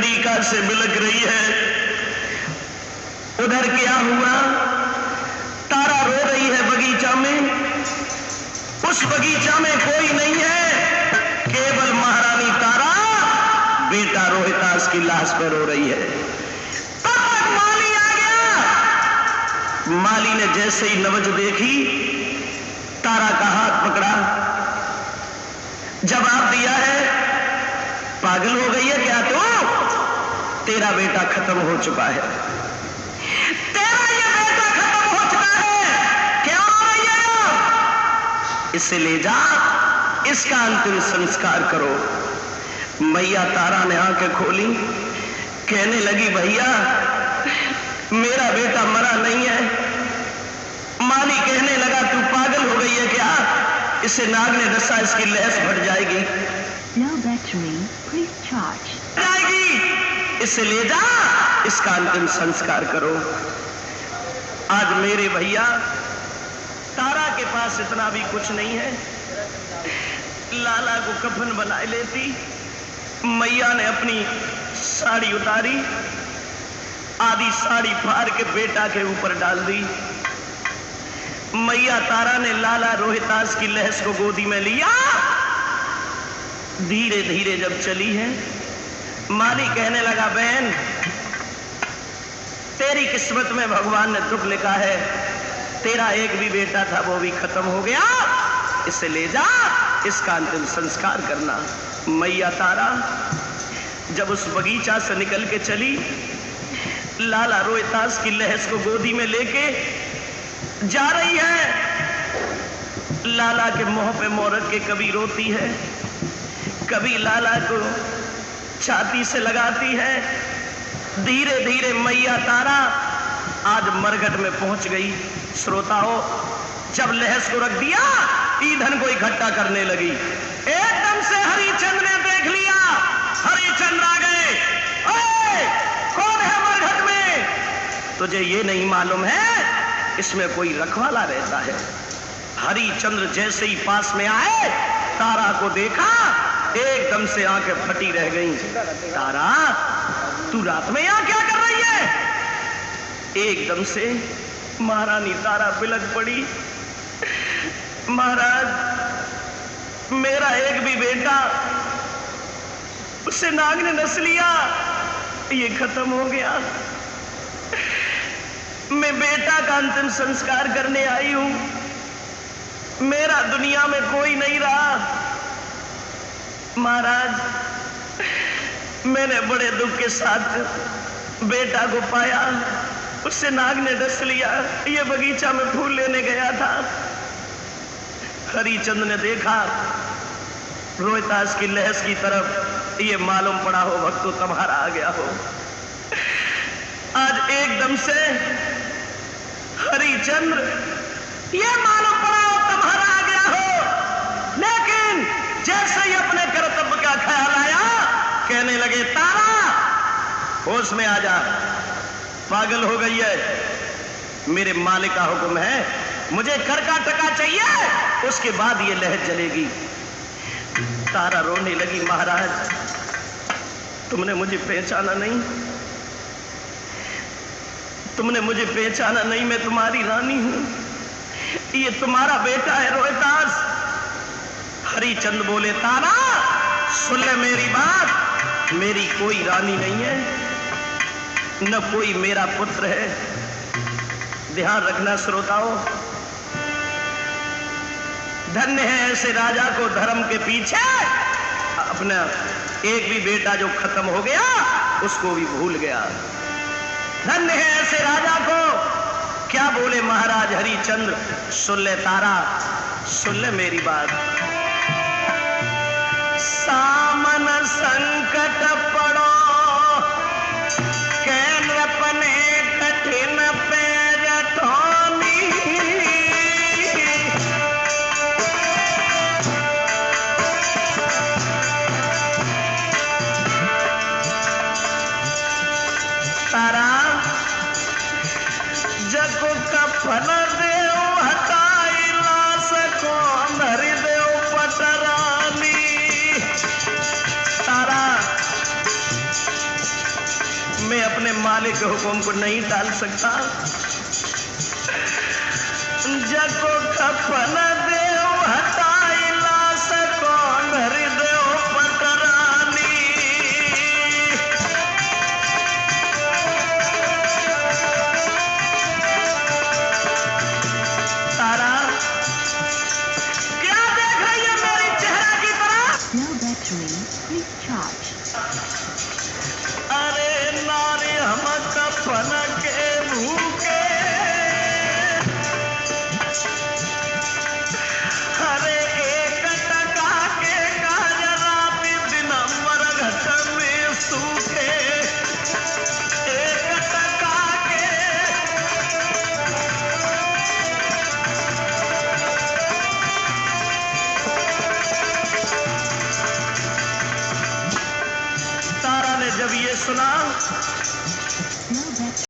तरीका से बिलक रही है। उधर क्या हुआ, तारा रो रही है बगीचा में। उस बगीचा में कोई नहीं है, केवल महारानी तारा बेटा रोहितास की लाश पर रो रही है। तब तक माली आ गया। माली ने जैसे ही नबज देखी, तारा का हाथ पकड़ा, जवाब दिया है, पागल हो गई है क्या तू? तेरा बेटा खत्म हो चुका है, तेरा ये बेटा खत्म हो चुका है, क्या हो रही है? इसे ले जा, इसका अंतिम संस्कार करो। मैया तारा ने आंखें खोली, कहने लगी, भैया मेरा बेटा मरा नहीं है। माली कहने लगा, तू पागल हो गई है क्या? इसे नाग ने डसा, इसकी लहस फट जाएगी। No battery, please charge. जाएगी, इसे ले जा, इसका अंतिम संस्कार करो। आज मेरे भैया तारा के पास इतना भी कुछ नहीं है। लाला को कफन बना लेती। मैया ने अपनी साड़ी उतारी, आधी साड़ी फाड़ के बेटा के ऊपर डाल दी। मैया तारा ने लाला रोहितास की लहस को गोदी में लिया। धीरे धीरे जब चली है, माली कहने लगा, बहन तेरी किस्मत में भगवान ने दुख लिखा है, तेरा एक भी बेटा था वो भी खत्म हो गया, इसे ले जा, इसका अंतिम संस्कार करना। मैया तारा जब उस बगीचा से निकल के चली, लाला रोहितास की लहस को गोदी में लेके जा रही है। लाला के मुंह पे मोरक के कभी रोती है, कभी लाला को छाती से लगाती है। धीरे धीरे मैया तारा आज मरघट में पहुंच गई। श्रोताओं, जब लहस को रख दिया, ईंधन को इकट्ठा करने लगी। एकदम से हरिचंद ने देख लिया, हरिचंद आ गए। ओए, कौन है मरघट में? तुझे ये नहीं मालूम है इसमें कोई रखवाला रहता है। हरिचंद्र जैसे ही पास में आए, तारा को देखा, एकदम से आंखें फटी रह गईं। तारा, तू रात में यहां क्या कर रही है? एकदम से महारानी तारा बिलक पड़ी। महाराज, मेरा एक भी बेटा, उसे नाग ने नस लिया, ये खत्म हो गया। मैं बेटा का अंतिम संस्कार करने आई हूं, मेरा दुनिया में कोई नहीं रहा। महाराज, मैंने बड़े दुख के साथ बेटा को पाया, उससे नाग ने डस लिया, ये बगीचा में फूल लेने गया था। हरिचंद ने देखा रोहितास की लहस की तरफ, ये मालूम पड़ा हो भक्तों तुम्हारा आ गया हो। आज एकदम से हरिचंद्र, ये मालूम पड़ा हो तुम्हारा आ गया हो, लेकिन जैसे ही अपने कर्तव्य का ख्याल आया, कहने लगे, तारा होश में आ जा, पागल हो गई है, मेरे मालिक का हुक्म है, मुझे कर का टका चाहिए, उसके बाद ये लहर जलेगी। तारा रोने लगी, महाराज तुमने मुझे पहचाना नहीं, तुमने मुझे पहचाना नहीं, मैं तुम्हारी रानी हूं, ये तुम्हारा बेटा है रोहितास। हरिचंद बोले, तारा सुन ले मेरी बात, मेरी कोई रानी नहीं है, न कोई मेरा पुत्र है। ध्यान रखना श्रोताओं, धन्य है ऐसे राजा को धर्म के पीछे अपना एक भी बेटा जो खत्म हो गया उसको भी भूल गया। धन्य है ऐसे राजा को। क्या बोले महाराज हरिचंद्र, सुन ले तारा, सुन ले मेरी बात। सामन संकट पड़ो, केंद्र अपने कठिन पैर ठोनी, तारा जग का फल देव हटाई लाश को धर देव, मालिक के हुक्म को नहीं टाल सकता। जको कफन देव हटाइला सकौन हृदय पटरानी। तारा क्या देख रही है मेरी चेहरा की तरफ? No battery. Please charge. अरे नारी हम कफन के भूखे, अरे एक टका के काजराती दिनंबर घट में सूखे। एक टका के तारा ने जब ये सुना